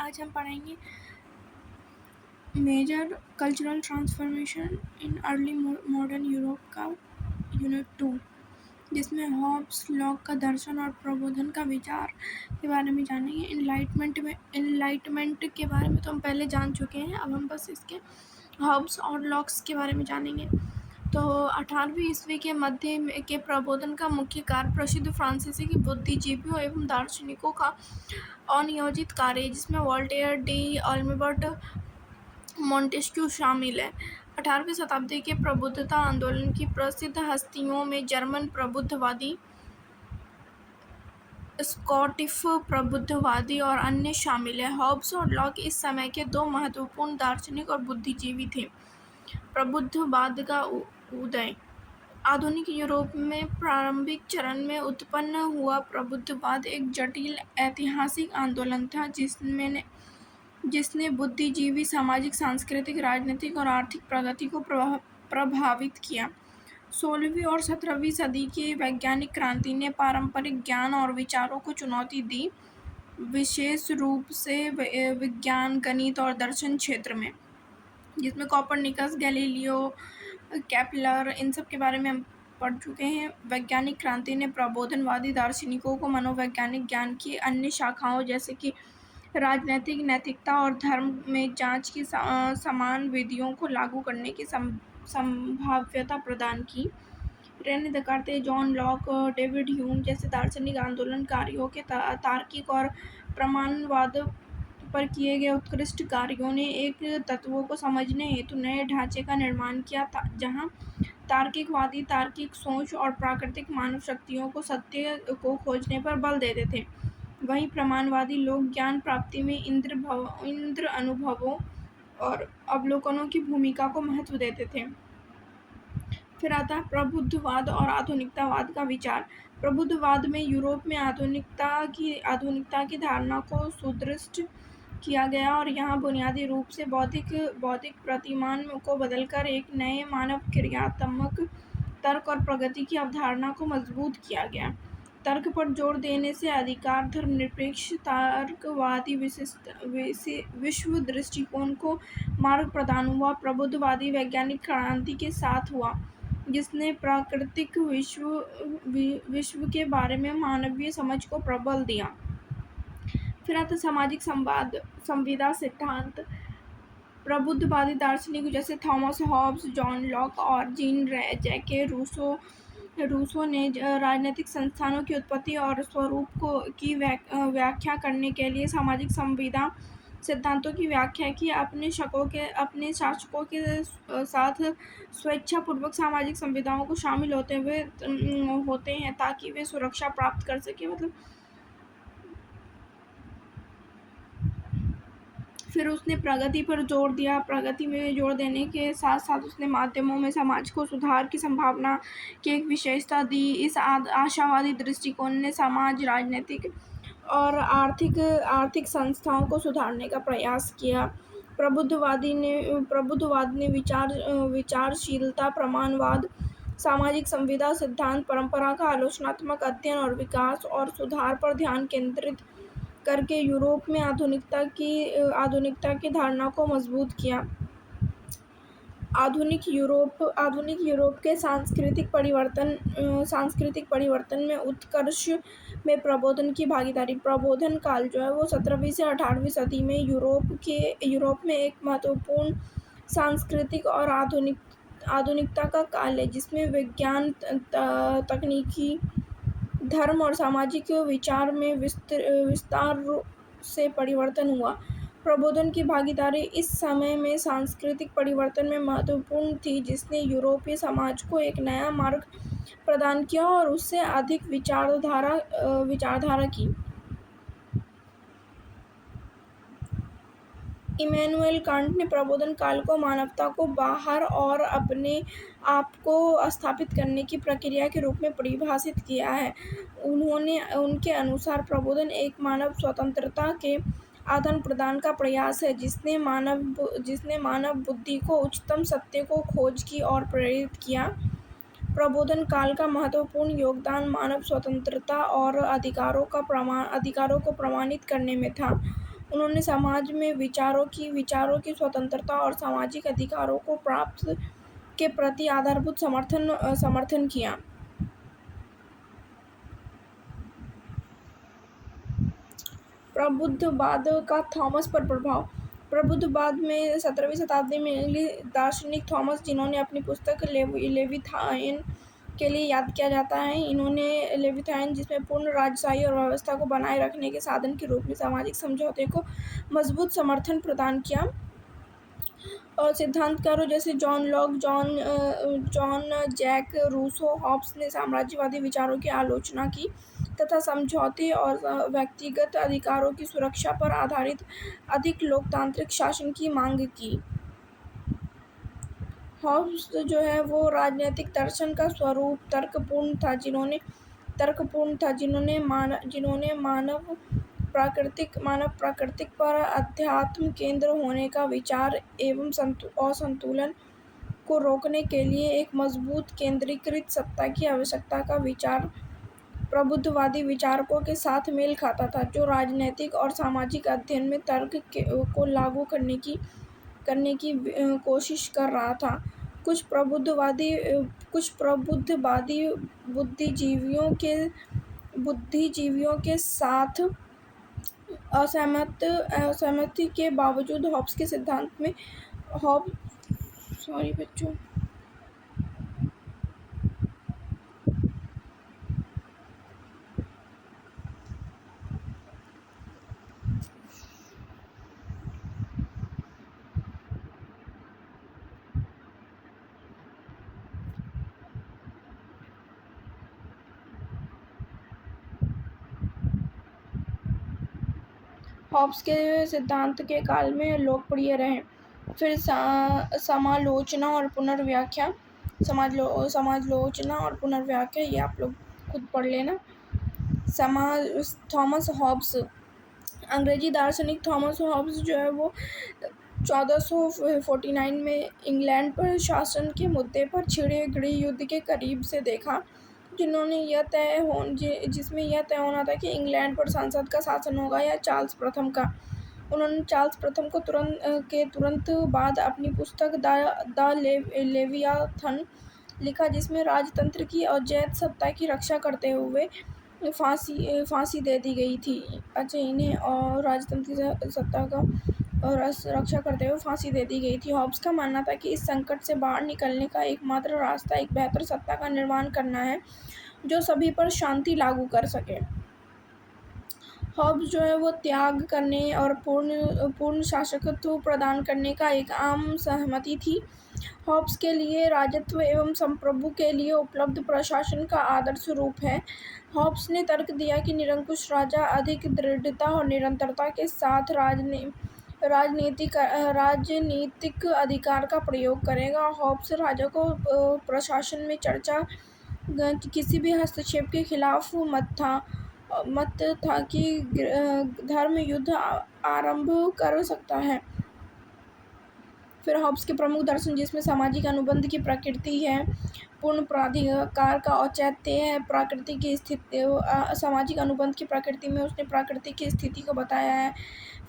आज हम पढ़ेंगे major cultural transformation in early modern Europe का यूनिट 2, जिसमें हॉब्स, लॉक का दर्शन और प्रबोधन का विचार के बारे में जानेंगे। इनलाइटमेंट के बारे में तो हम पहले जान चुके हैं, अब हम बस इसके हॉब्स और लॉक्स के बारे में जानेंगे। तो 18वीं ईस्वी के मध्य के प्रबोधन का मुख्य कार्य प्रसिद्ध फ्रांसीसी की बुद्धिजीवियों एवं दार्शनिकों का अनियोजित कार्य है, जिसमें वोल्टेयर, डी अल्बर्ट, मोंटेस्क्यू शामिल है। 18वीं शताब्दी के प्रबुद्धता आंदोलन की प्रसिद्ध हस्तियों में जर्मन प्रबुद्धवादी, स्कॉटिश प्रबुद्धवादी और अन्य शामिल हैं। हॉब्स और लॉक इस समय के दो महत्वपूर्ण दार्शनिक और बुद्धिजीवी थे। प्रबुद्धवाद का उदय। आधुनिक यूरोप में प्रारंभिक चरण में उत्पन्न हुआ प्रबुद्धवाद एक जटिल ऐतिहासिक आंदोलन था, जिसने बुद्धिजीवी, सामाजिक, सांस्कृतिक, राजनीतिक और आर्थिक प्रगति को प्रभावित किया। 16वीं और 17वीं सदी की वैज्ञानिक क्रांति ने पारंपरिक ज्ञान और विचारों को चुनौती दी, विशेष रूप से विज्ञान, गणित और दर्शन क्षेत्र में, जिसमें कोपरनिकस, गैलीलियो, केपलर, इन सब के बारे में हम पढ़ चुके हैं। वैज्ञानिक क्रांति ने प्रबोधनवादी दार्शनिकों को मनोवैज्ञानिक ज्ञान की अन्य शाखाओं जैसे कि राजनैतिक, नैतिकता और धर्म में जांच की समान विधियों को लागू करने की संभाव्यता प्रदान की। Rene Descartes, John Locke, David Hume जैसे दार्शनिक आंदोलनकारियों के तार्किक और प्रमाणवाद पर किए गए उत्कृष्ट कार्यों ने एक तत्वों को समझने हेतु नए ढांचे का निर्माण किया, जहां तार्किकवादी तार्किक सोच और प्राकृतिक मानव शक्तियों को सत्य को खोजने पर बल देते थे, वहीं प्रमाणवादी लोग ज्ञान प्राप्ति में इंद्र अनुभवों और अवलोकनों की भूमिका को महत्व देते थे। फिर आता है प्रबुद्धवाद और आधुनिकतावाद का विचार। प्रबुद्धवाद में यूरोप में आधुनिकता की धारणा को सुदृढ़ किया गया और यहाँ बुनियादी रूप से बौद्धिक प्रतिमान को बदलकर एक नए मानव क्रियात्मक तर्क और प्रगति की अवधारणा को मजबूत किया गया। तर्क पर जोर देने से अधिकार, धर्मनिरपेक्ष, तर्कवादी विश्व दृष्टिकोण को मार्ग प्रदान हुआ। प्रबुद्धवादी वैज्ञानिक क्रांति के साथ हुआ, जिसने प्राकृतिक विश्व के बारे में मानवीय समझ को प्रबल दिया। फिर आता सामाजिक संविदा सिद्धांत। प्रबुद्धवादी दार्शनिक जैसे थॉमस हॉब्स, जॉन लॉक और जीन जैके रूसो ने राजनीतिक संस्थानों की उत्पत्ति और स्वरूप की व्याख्या करने के लिए सामाजिक संविदा सिद्धांतों की व्याख्या की। अपने शासकों के साथ स्वेच्छापूर्वक सामाजिक संविदाओं को शामिल होते हैं ताकि वे सुरक्षा प्राप्त कर सके। फिर उसने प्रगति पर जोर दिया। प्रगति में जोर देने के साथ साथ उसने माध्यमों में समाज को सुधार की संभावना की एक विशेषता दी। इस आशावादी दृष्टिकोण ने समाज, राजनीतिक और आर्थिक संस्थाओं को सुधारने का प्रयास किया। प्रबुद्धवाद ने विचारशीलता, प्रमाणवाद, सामाजिक संविदा सिद्धांत, परंपरा का आलोचनात्मक अध्ययन और विकास और सुधार पर ध्यान केंद्रित करके यूरोप में आधुनिकता की धारणा को मजबूत किया। आधुनिक यूरोप के सांस्कृतिक परिवर्तन में उत्कर्ष में प्रबोधन की भागीदारी। प्रबोधन काल जो है वो 17वीं से 18वीं सदी में यूरोप में एक महत्वपूर्ण सांस्कृतिक और आधुनिकता का काल है, जिसमें विज्ञान, तकनीकी, धर्म और सामाजिक विचार में विस्तार से परिवर्तन हुआ। प्रबोधन की भागीदारी इस समय में सांस्कृतिक परिवर्तन में महत्वपूर्ण थी, जिसने यूरोपीय समाज को एक नया मार्ग प्रदान किया और उससे अधिक विचारधारा की। इमैनुएल कांट ने प्रबोधन काल को मानवता को बाहर और अपने आप को स्थापित करने की प्रक्रिया के रूप में परिभाषित किया है। उनके अनुसार प्रबोधन एक मानव स्वतंत्रता के आदान प्रदान का प्रयास है, जिसने मानव बुद्धि को उच्चतम सत्य को खोज की और प्रेरित किया। प्रबोधन काल का महत्वपूर्ण योगदान मानव स्वतंत्रता और अधिकारों को प्रमाणित करने में था। उन्होंने समाज में विचारों की स्वतंत्रता और सामाजिक अधिकारों को प्राप्त के प्रति आधारभूत समर्थन किया। प्रबुद्धवाद का थॉमस पर प्रभाव। प्रबुद्धवाद में 17वीं शताब्दी में इंग्लिश दार्शनिक थॉमस, जिन्होंने अपनी पुस्तक लेविथाइन के लिए याद किया जाता है, इन्होंने लेविथाइन, जिसमें पूर्ण राजशाही और व्यवस्था को बनाए रखने के साधन के रूप में सामाजिक समझौते को मजबूत समर्थन प्रदान किया। और सिद्धांतकारों जैसे John Locke, John Jack Rousseau, Hobbes ने साम्राज्यवादी विचारों की आलोचना की तथा समझौते और व्यक्तिगत अधिकारों की सुरक्षा पर आधारित अधिक लोकतांत्रिक शासन की मांग की। हॉब्स जो है वो राजनीतिक दर्शन का स्वरूप तर्कपूर्ण था, जिन्होंने मानव प्रकृति पर अध्यात्म केंद्र होने का विचार एवं असंतुलन को रोकने के लिए एक मजबूत केंद्रीकृत सत्ता की आवश्यकता का विचार प्रबुद्धवादी विचारकों के साथ मेल खाता था, जो राजनैतिक और सामाजिक अध्ययन में तर्क को लागू करने की कोशिश कर रहा था। कुछ प्रबुद्धवादी बुद्धिजीवियों के साथ असहमति के बावजूद हॉब्स के सिद्धांत में हॉब्स के सिद्धांत के काल में लोकप्रिय रहे। फिर समालोचना और पुनर्व्याख्या ये आप लोग खुद पढ़ लेना। थॉमस हॉब्स, अंग्रेजी दार्शनिक थॉमस हॉब्स जो है वो 1449 में इंग्लैंड पर शासन के मुद्दे पर छिड़े गृहयुद्ध के करीब से देखा, जिसमें यह तय होना था कि इंग्लैंड पर संसद का शासन होगा या चार्ल्स प्रथम का। उन्होंने चार्ल्स प्रथम को तुरंत बाद अपनी पुस्तक द लेवियाथन लिखा, जिसमें राजतंत्र की अवैध सत्ता की रक्षा करते हुए फांसी दे दी गई थी। इन्हें और राजतंत्र की सत्ता का रक्षा करते हुए फांसी दे दी गई थी। हॉब्स का मानना था कि इस संकट से बाहर निकलने का एकमात्र रास्ता एक बेहतर सत्ता का निर्माण करना है, जो सभी पर शांति लागू कर सके। हॉब्स जो है वो त्याग करने और पूर्ण शासकत्व प्रदान करने का एक आम सहमति थी। हॉब्स के लिए राजत्व एवं संप्रभु के लिए उपलब्ध प्रशासन का आदर्श रूप है। हॉब्स ने तर्क दिया कि निरंकुश राजा अधिक दृढ़ता और निरंतरता के साथ राजनीतिक अधिकार का प्रयोग करेगा। हॉब्स राजा को प्रशासन में किसी भी हस्तक्षेप के खिलाफ मत था कि धर्म युद्ध आरंभ कर सकता है। फिर हॉब्स के प्रमुख दर्शन, जिसमें सामाजिक अनुबंध की प्रकृति है, पूर्ण प्राधिकार का औचित्य है, प्रकृति की स्थिति, सामाजिक अनुबंध की प्रकृति में उसने प्रकृति की स्थिति को बताया है।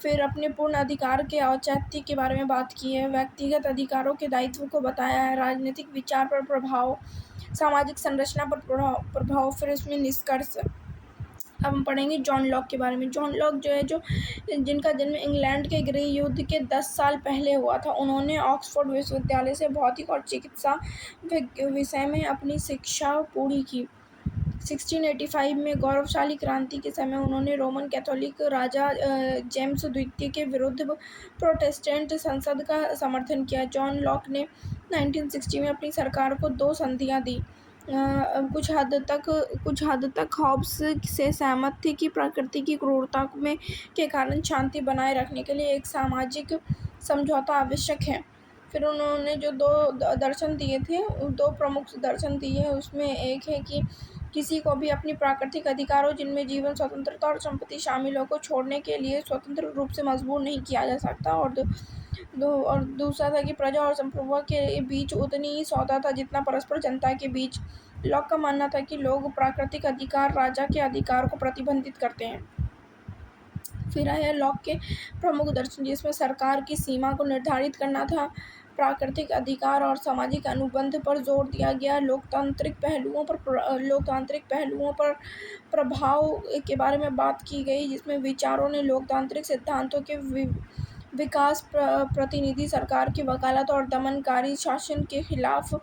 फिर अपने पूर्ण अधिकार के औचित्य के बारे में बात की है, व्यक्तिगत अधिकारों के दायित्व को बताया है, राजनीतिक विचार पर प्रभाव, सामाजिक संरचना पर प्रभाव। फिर इसमें निष्कर्ष। अब हम पढ़ेंगे जॉन लॉक के बारे में। जॉन लॉक जिनका जन्म इंग्लैंड के गृह युद्ध के 10 साल पहले हुआ था, उन्होंने ऑक्सफोर्ड विश्वविद्यालय से भौतिक और चिकित्सा विषय में अपनी शिक्षा पूरी की। 1685 में गौरवशाली क्रांति के समय उन्होंने रोमन कैथोलिक राजा जेम्स द्वितीय के विरुद्ध प्रोटेस्टेंट संसद का समर्थन किया। जॉन लॉक ने 1960 में अपनी सरकार को 2 संधियां दी। कुछ हद तक हॉब्स से सहमत थे कि प्रकृति की क्रूरता के कारण शांति बनाए रखने के लिए एक सामाजिक समझौता आवश्यक है। फिर उन्होंने जो 2 दर्शन दिए थे, 2 प्रमुख दर्शन दिए, उसमें एक है कि किसी को भी अपनी प्राकृतिक अधिकारों, जिनमें जीवन, स्वतंत्रता और संपत्ति शामिल हो, को छोड़ने के लिए स्वतंत्र रूप से मजबूर नहीं किया जा सकता। और दूसरा था कि प्रजा और संप्रभु के बीच उतनी ही सौदा था जितना परस्पर जनता के बीच। लॉक का मानना था कि लोग प्राकृतिक अधिकार राजा के अधिकार को प्रतिबंधित करते हैं। फिर आया लॉक के प्रमुख दर्शन, जिसमें सरकार की सीमा को निर्धारित करना था, प्राकृतिक अधिकार और सामाजिक अनुबंध पर जोर दिया गया, लोकतांत्रिक पहलुओं पर प्रभाव के बारे में बात की गई, जिसमें विचारों ने लोकतांत्रिक सिद्धांतों के विकास, प्रतिनिधि सरकार की वकालत और दमनकारी शासन के खिलाफ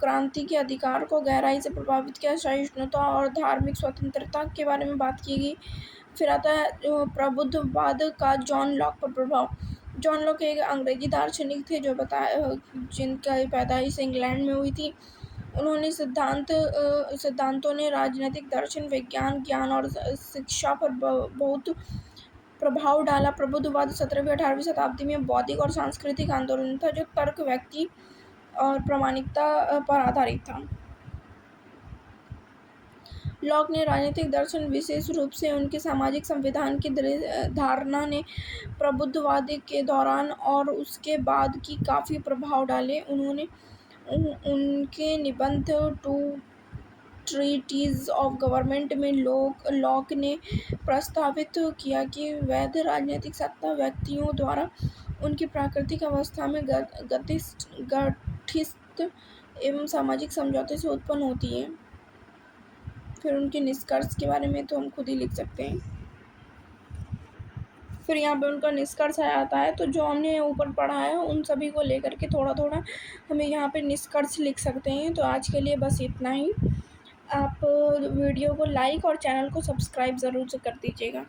क्रांति के अधिकार को गहराई से प्रभावित किया, सहिष्णुता और धार्मिक स्वतंत्रता के बारे में बात की गई। फिर आता है प्रबुद्धवाद का जॉन लॉक पर प्रभाव। जॉन लॉक एक अंग्रेजी दार्शनिक थे जिनका पैदाइश इंग्लैंड में हुई थी। उन्होंने सिद्धांतों ने राजनीतिक दर्शन, विज्ञान, ज्ञान और शिक्षा पर बहुत प्रभाव डाला। प्रबुद्धवाद 17वीं 18वीं शताब्दी में बौद्धिक और सांस्कृतिक आंदोलन था, जो तर्क, व्यक्ति और प्रामाणिकता पर आधारित था। लॉक ने राजनीतिक दर्शन, विशेष रूप से उनके सामाजिक संविधान की धारणा ने प्रबुद्धवाद के दौरान और उसके बाद की काफ़ी प्रभाव डाले। उनके निबंध टू ट्रीटीज ऑफ गवर्नमेंट में लॉक ने प्रस्तावित किया कि वैध राजनीतिक सत्ता व्यक्तियों द्वारा उनकी प्राकृतिक अवस्था में गठित एवं सामाजिक समझौते से उत्पन्न होती है। फिर उनके निष्कर्ष के बारे में तो हम खुद ही लिख सकते हैं। फिर यहाँ पे उनका निष्कर्ष आ जाता है, तो जो हमने ऊपर पढ़ा है उन सभी को लेकर के थोड़ा थोड़ा हमें यहाँ पे निष्कर्ष लिख सकते हैं। तो आज के लिए बस इतना ही। आप वीडियो को लाइक और चैनल को सब्सक्राइब ज़रूर से कर दीजिएगा।